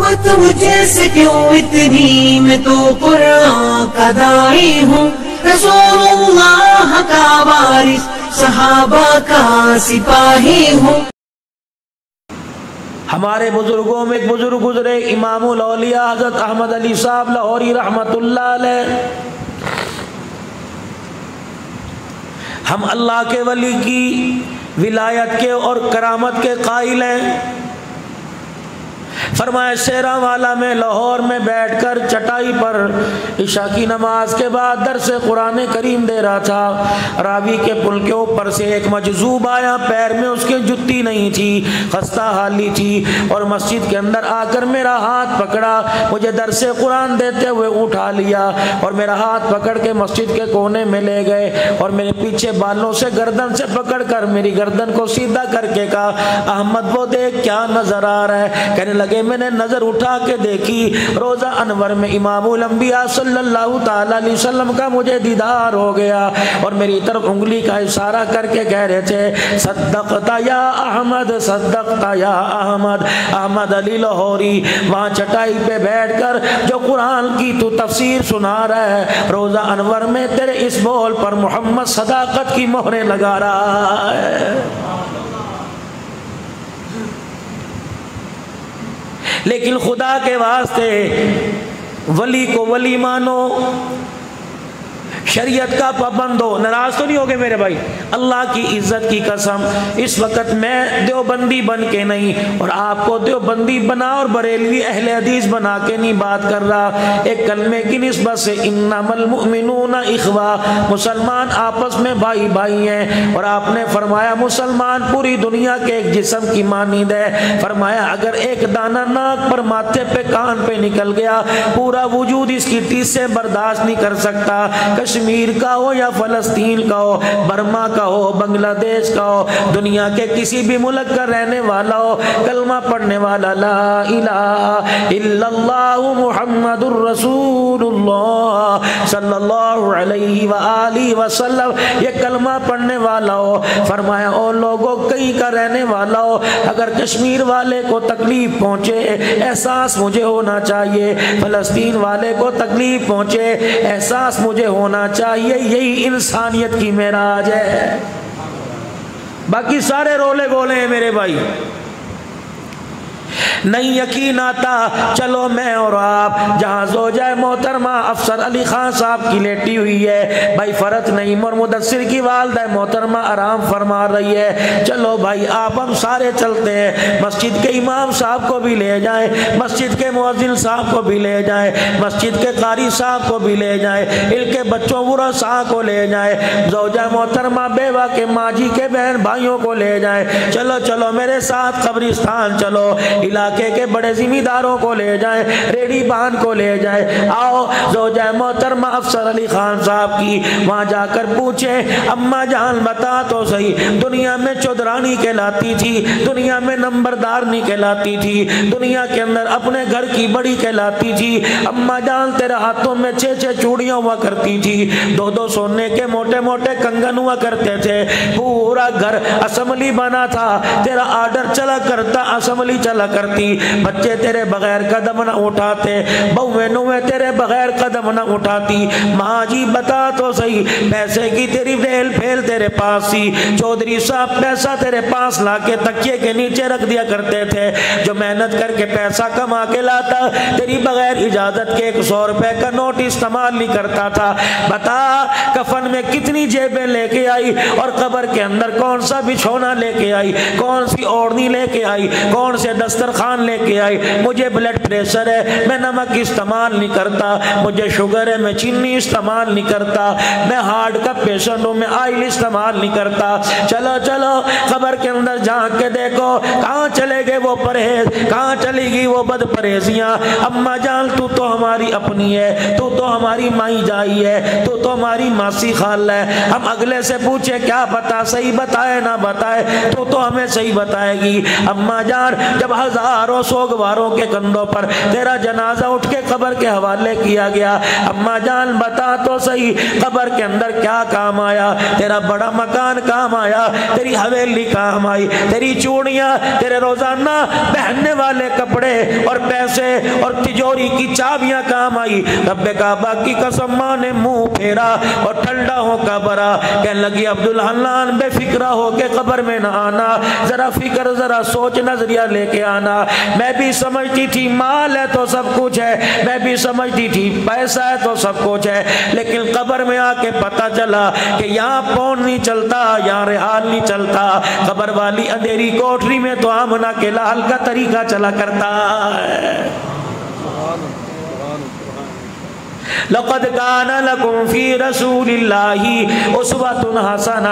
محبت مجھے سے کیوں اتنی، میں تو قرآن کا داعی ہوں، رسول اللہ کا وارث، صحابہ کا سپاہی ہوں۔ ہمارے بزرگوں میں ایک بزرگ گزرے، امام الاولیاء حضرت احمد علی صاحب لاہوری رحمت اللہ علیہ۔ ہم اللہ کے ولی کی ولایت کے اور کرامت کے قائل ہیں۔ فرمایا شیراں والا میں لاہور میں بیٹھ کر چٹائی پر عشاء کی نماز کے بعد درس قرآن کریم دے رہا تھا، راوی کے پل کے اوپر سے ایک مجذوب آیا، پیر میں اس کے جتی نہیں تھی، خستہ حالی تھی، اور مسجد کے اندر آ کر میرا ہاتھ پکڑا، مجھے درس قرآن دیتے ہوئے اٹھا لیا اور میرا ہاتھ پکڑ کے مسجد کے کونے میں لے گئے اور میرے پیچھے بالوں سے گردن سے پکڑ کر میری گردن کو سیدھا کر کے کہا، احمد وہ دیکھ کیا نظر آ رہا ہے؟ کہنے لگے میں نے نظر اٹھا کے دیکھی، روزہ انور میں امام الانبیاء صلی اللہ تعالی علیہ وسلم کا مجھے دیدار ہو گیا، اور میری طرف انگلی کا اشارہ کر کے کہہ رہے تھے صدقتا یا احمد، صدقتا یا احمد۔ احمد علی لاہوری وہاں چٹائی پہ بیٹھ کر جو قرآن کی تو تفسیر سنا رہا ہے، روزہ انور میں تیرے اس بول پر محمد صداقت کی مہریں لگا رہا ہے۔ لیکن خدا کے واسطے ولی کو ولی مانو، شریعت کا پابند ہو۔ ناراض تو نہیں ہوگے میرے بھائی؟ اللہ کی عزت کی قسم اس وقت میں دیوبندی بن کے نہیں، اور آپ کو دیوبندی بنا اور بریلوی اہل حدیث بنا کے نہیں بات کر رہا، ایک کلمے کی نسبت سے انما المؤمنون اخوہ، مسلمان آپس میں بھائی بھائی ہیں، اور آپ نے فرمایا مسلمان پوری دنیا کے ایک جسم کی مانند ہے۔ فرمایا اگر ایک دانہ ناک پر، ماتھے پہ، کان پہ نکل گیا، پورا وجود اس کی ٹیس سے برداشت نہیں کر سکتا، کشمیر کا ہو یا فلسطین کا ہو، برما کا ہو، بنگلہ دیش کا ہو، دنیا کے کسی بھی ملک کا رہنے والا ہو، کلمہ پڑھنے والا لا الہ الا اللہ محمد الرسول اللہ صلی اللہ علیہ وآلہ وسلم، یہ کلمہ پڑھنے والا ہو، فرمایا او لوگوں کہیں کا رہنے والا ہو، اگر کشمیر والے کو تکلیف پہنچے احساس مجھے ہونا چاہیے، فلسطین والے کو تکلیف پہنچے احساس مجھے ہونا چاہیے، یہی انسانیت کی معراج ہے۔ باقی سارے رولے گولے ہیں میرے بھائی، نہیں یقین آتا چلو میں اور آپ جہاں زوجہ محترمہ افسر علی خان صاحب کی لیٹی ہوئی ہے، بھائی فرق نہیں، اور مدثر کی والدہ محترمہ آرام فرما رہی ہے، چلو بھائی آپ ہم سارے چلتے ہیں، مسجد کے امام صاحب کو بھی لے جائیں، مسجد کے مؤذن صاحب کو بھی لے جائیں، مسجد کے قاری صاحب کو بھی لے جائیں، ان کے بچوں ورثاء کو لے جائیں، زوجہ محترمہ بیوہ کے ماجی کے بہن بھائیوں کو لے جائیں، چلو چلو میرے ساتھ قبرستان چلو، علاقے کے بڑے ذمہ داروں کو لے جائیں، ریڈی بان کو لے جائیں، آؤ زوجہ محترمہ افسر علی خان صاحب کی وہاں جا کر پوچھیں اماں جان بتا تو صحیح، دنیا میں چودرانی کہلاتی تھی، دنیا میں نمبردارنی کہلاتی تھی، دنیا کے اندر اپنے گھر کی بڑی کہلاتی تھی، اماں جان تیرے ہاتھوں میں 6 چوڑیاں ہوا کرتی تھی، 2 سونے کے موٹے موٹے کنگن ہوا کرتے تھے، پورا گھر اسمبلی بنا تھا، تیرا آرڈر چلا کرتا، اسمبلی چلا کرتی، بچے تیرے بغیر قدم نہ اٹھاتے، بہویں نویں تیرے بغیر قدم نہ اٹھاتی، ماں جی بتا تو صحیح پیسے کی تیری ریل پھیل تیرے پاس تھی، چودھری صاحب پیسہ تیرے پاس لا کے تکیے کے نیچے رکھ دیا کرتے تھے، جو محنت کر کے پیسہ کما کے لاتا تیری بغیر اجازت کے 100 روپے کا نوٹ استعمال نہیں کرتا تھا، بتا کفن میں کتنی جیبیں لے کے آئی، اور قبر کے اندر کون سا بچھونا لے کے آئی، کون سی اوڑھنی لے کے آئی، کون سے دسترخوان لے کے آئی، مجھے بلڈ پریشر ہے میں نمک استعمال نہیں کرتا، مجھے شوگر ہے میں چینی استعمال نہیں کرتا، میں ہارٹ کا پیشنٹ ہوں میں آئل استعمال نہیں کرتا، چلو چلو قبر کے اندر جھانک کے دیکھو کہاں چلے گئے وہ پرہیز، کہاں چلی گئی وہ بد پرہیزیاں، اماں جان تو تو ہماری اپنی ہے، تو تو ہماری مائی جائی ہے، تو تو ہماری ماسی خال ہے، ہم اگلے سے پوچھے کیا بتا صحیح بتائے نہ بتائے تو تو ہمیں صحیح بتائے گی، اماں جان جب ہزاروں سوگواروں کے کندھوں پر تیرا جنازہ اٹھ کے قبر کے حوالے کیا گیا. اما جان بتا تو صحیح قبر کے اندر کیا کام آیا؟ تیرا بڑا مکان کام آیا، تیری حویلی کام آئی، تیری چوڑیاں، تیرے روزانہ پہننے والے کپڑے اور پیسے اور تجوری کی چابیاں کام آئی. رب کعبہ کی قسم ماں نے منہ پھیرا اور ٹھنڈا ہو کا برا کہنے لگی عبدالحنان بے فکرہ ہو کے قبر میں نہ آنا، ذرا فکر ذرا سوچ نظریہ لے کے آنا. میں بھی سمجھتی تھی مال ہے تو سب کچھ ہے، میں بھی سمجھتی تھی پیسہ ہے تو سب کچھ ہے، لیکن قبر میں آ کے پتہ چلا کہ یہاں پون نہیں چلتا، یہاں رحال نہیں چلتا. قبر والی اندھیری کوٹری میں تو آمنہ کے لال کا طریقہ چلا کرتا ہے. لقد کان لکم فی رسول اللہ اسوۃ حسنہ.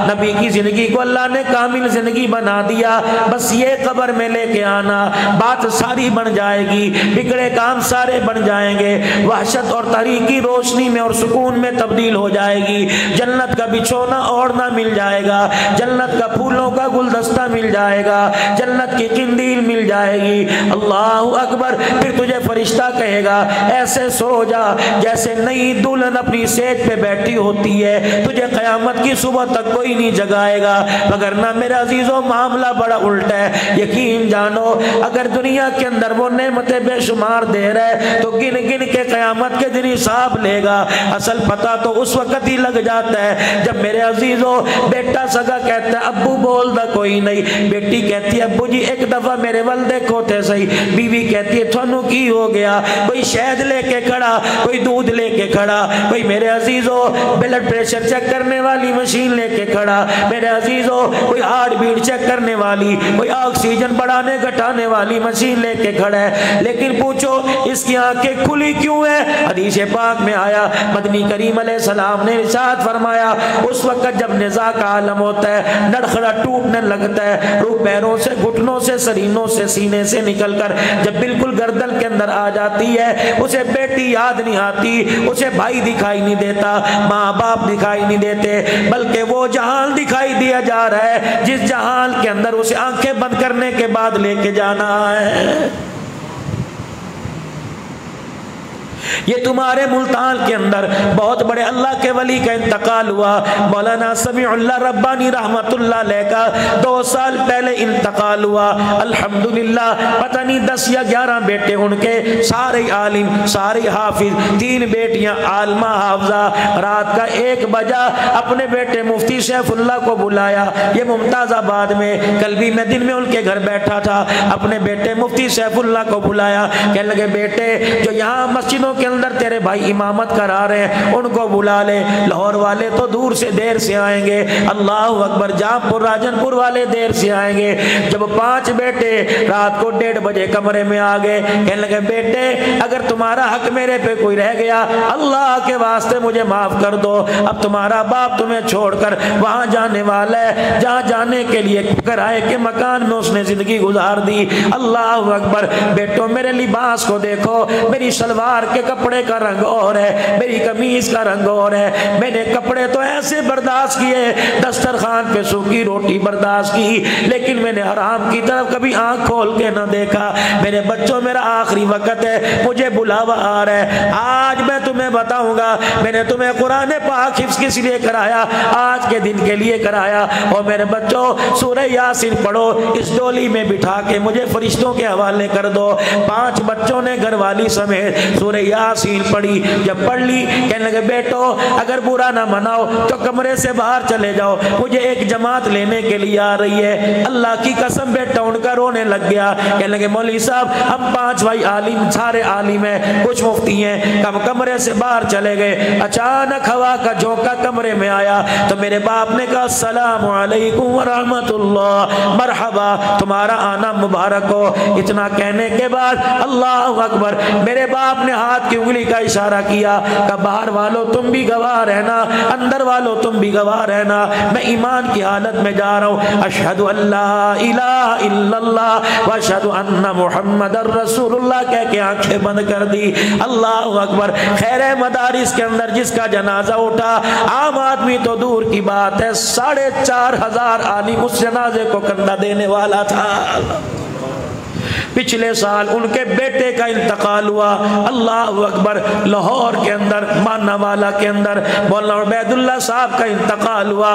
نبی کی زندگی کو اللہ نے کامل زندگی بنا دیا. بس یہ قبر میں لے کے آنا، بات ساری بن جائے گی، بگڑے کام سارے بن جائیں گے، وحشت اور تحریک کی روشنی میں اور سکون میں تبدیل ہو جائے گی. جنت کا بچھونا اوڑھنا مل جائے گا، جنت کا پھولوں کا گلدستہ مل جائے گا، جنت کی قندیل مل جائے گی. اللہ اکبر. پھر تجھے فرشتہ کہے گا ایسے سو جا جیسے نئی دلہن اپنی سیج پہ بیٹھی ہوتی ہے، تجھے قیامت کی صبح تک کوئی نہیں جگائے گا. وگرنہ میرے عزیزوں معاملہ بڑا الٹا ہے. یقین جانو اگر دنیا کے اندر وہ نعمتیں بے شمار دے رہے تو گن گن کے قیامت کے دن حساب لے گا. اصل پتہ تو اس وقت ہی لگ جاتا ہے جب میرے عزیزوں بیٹا سگا کہتا ہے ابو بول دا کوئی نہیں، بیٹی کہتی ہے ابو جی ایک دفعہ میرے ول دیکھو تے صحیح، بیوی کہتی ہے تھانو کی ہو گیا، کوئی شہد لے کے کھڑا، کوئی دودھ لے کے کھڑا، کوئی میرے عزیزوں بلڈ پریشر چیک کرنے والی مشین لے کے کھڑا، میرے عزیزوں کوئی ہارٹ بیٹ چیک کرنے والی، کوئی آکسیجن بڑھانے گھٹانے والی مشین لے کے کھڑا ہے. لیکن پوچھو اس کی آنکھیں کھلی کیوں ہیں؟ حدیث پاک میں آیا مدنی کریم علیہ السلام نے ارشاد فرمایا اس وقت جب نزاع کا عالم ہوتا ہے، نڑخڑا ٹوٹنے لگتا ہے، روح پیروں سے گھٹنوں سے سرینوں سے سینے سے نکل کر جب بالکل گردن کے اندر آ جاتی ہے، اسے بیٹی یاد نہیں آتی، اسے بھائی دکھائی نہیں دیتا، ماں باپ دکھائی نہیں دیتے، بلکہ وہ جہان دکھائی دیا جا رہا ہے جس جہان کے اندر اسے آنکھیں بند کرنے کے بعد لے کے جانا ہے. یہ تمہارے ملتان کے اندر بہت بڑے اللہ کے ولی کا انتقال ہوا. مولانا سمیع اللہ ربانی رحمت اللہ علیہ کا 2 سال پہلے انتقال ہوا. الحمدللہ پتہ نہیں 10 یا 11 بیٹے ان کے، سارے عالم سارے حافظ، 3 بیٹیاں عالمہ حافظہ. رات کا 1 بجا اپنے بیٹے مفتی سیف اللہ کو بلایا. یہ ممتاز آباد میں، کل بھی میں دن میں ان کے گھر بیٹھا تھا. اپنے بیٹے مفتی سیف اللہ کو بلایا، کہنے لگے بیٹے جو یہاں مسجدوں کے اندر تیرے بھائی امامت کرا رہے ہیں ان کو بلا لے. لاہور والے تو دور سے دیر سے آئیں گے، اللہ اکبر، جہاں پور راجن پور والے دیر سے آئیں گے. جب 5 بیٹے رات کو 1:30 بجے کمرے میں آ گئے، کہنے لگے بیٹے اگر تمہارا حق میرے پہ کوئی رہ گیا اللہ کے واسطے مجھے معاف کر دو. اب تمہارا باپ تمہیں چھوڑ کر وہاں جانے والا ہے جہاں جانے کے لیے کرائے کے مکان میں اس نے زندگی گزار دی. اللہ اکبر. بیٹوں میرے لباس کو دیکھو، میری شلوار کے کپڑے کا رنگ اور ہے، میری قمیض کا رنگ اور ہے. میں نے کپڑے تو ایسے برداشت کیے، دسترخوان پہ سوکھی روٹی برداشت کی، لیکن میں نے حرام کی طرف کبھی آنکھ کھول کے نہ دیکھا. میرے بچوں میرا آخری وقت ہے، مجھے بلاوا آ رہا ہے. آج میں تمہیں بتاؤں گا میں نے تمہیں قرآن پاک حفظ کس لیے کرایا، آج کے دن کے لیے کرایا. اور میرے بچوں سورہ یاسین پڑھو، اس ڈولی میں بٹھا کے مجھے فرشتوں کے حوالے کر دو. 5 بچوں نے گھر والی سمیت سورہ یاسین پڑھی. جب پڑھ لی کہنے لگے بیٹو اگر برا نہ مناؤ تو کمرے سے باہر چلے جاؤ، مجھے ایک جماعت لینے کے لیے آ رہی ہے. اللہ کی قسم بیٹا ان کا رونے لگ گیا. کہنے لگے مولوی صاحب ہم 5 بھائی عالم، سارے عالم ہیں، کچھ مفتی ہیں. ہم کمرے سے باہر چلے گئے، اچانک ہوا کا جھونکا کمرے میں آیا تو میرے باپ نے کہا السلام علیکم ورحمۃ اللہ، مرحبا، تمہارا آنا مبارک ہو. اتنا کہنے کے بعد اللہ اکبر، میرے باپ نے ہاتھ کی انگلی کا اشارہ کیا کہ باہر والوں تم بھی گواہ رہنا، اندر والوں تم بھی گواہ رہنا، میں ایمان کی حالت میں جا رہا ہوں. اشہد ان لا الہ الا اللہ واشہد ان محمد رسول اللہ کہہ کے آنکھیں بند کر دی. اللہ اکبر. خیر مدارس کے اندر جس کا جنازہ اٹھا، عام آدمی تو دور کی بات ہے، 4,500 عالم اس جنازے کو کندھا دینے والا تھا. پچھلے سال ان کے بیٹے کا انتقال ہوا، اللہ اکبر، لاہور کے اندر مانا والا کے اندر مولانا عبید اللہ صاحب کا انتقال ہوا۔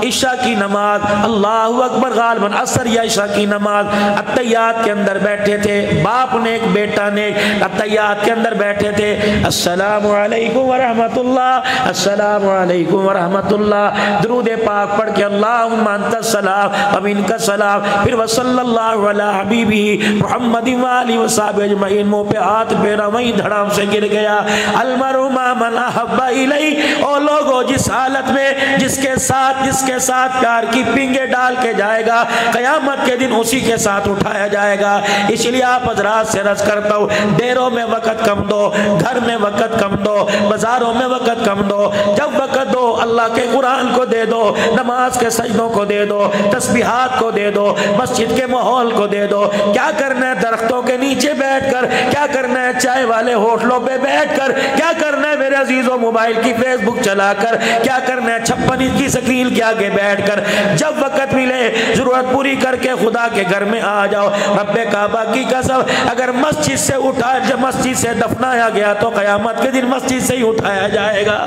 عشاء کی نماز، اللہ اکبر، غالباً عصر یا عشاء کی نماز اتحیات کے اندر بیٹھے تھے، باپ نے ایک بیٹا نے اتحیات کے اندر بیٹھے تھے، السلام علیکم ورحمت اللہ، السلام علیکم ورحمت اللہ، درود پاک پڑھ کے اللہم انت السلام و منک السلام، پھر وصلی اللہ علی حبیبہ محمد وآلہ وصحبہ اجمعین، منہ پہ ہاتھ پھیرا، وہیں دھڑام سے گر گیا۔ المرء مع من احب الیہ، او لوگو جس حالت میں جس کے ساتھ پیار کی پنگے ڈال کے جائے گا، قیامت کے دن اسی کے ساتھ اٹھایا جائے گا۔ اس لیے آپ حضرات سے عرض کرتا ہوں، ڈیروں میں وقت کم دو، گھر میں وقت کم دو، بازاروں میں وقت کم دو، جب وقت دو اللہ کے قرآن کو دے دو، نماز کے سجدوں کو دے دو، تسبیحات کو دے دو، مسجد کے ماحول کو دے دو۔ کیا کرنا ہے درختوں کے نیچے بیٹھ کر، کیا کرنا ہے چائے والے ہوٹلوں پہ بیٹھ کر، کیا کرنا ہے میرے عزیزوں موبائل کی فیس بک چلا کر، کیا کرنا ہے 56 انچ کی سکرین کے آگے بیٹھ کر، جب وقت ملے ضرورت پوری کر کے خدا کے گھر میں آ جاؤ۔ رب کعبہ کی قسم، اگر مسجد سے جب مسجد سے دفنایا گیا تو قیامت کے دن مسجد سے ہی اٹھایا جائے گا۔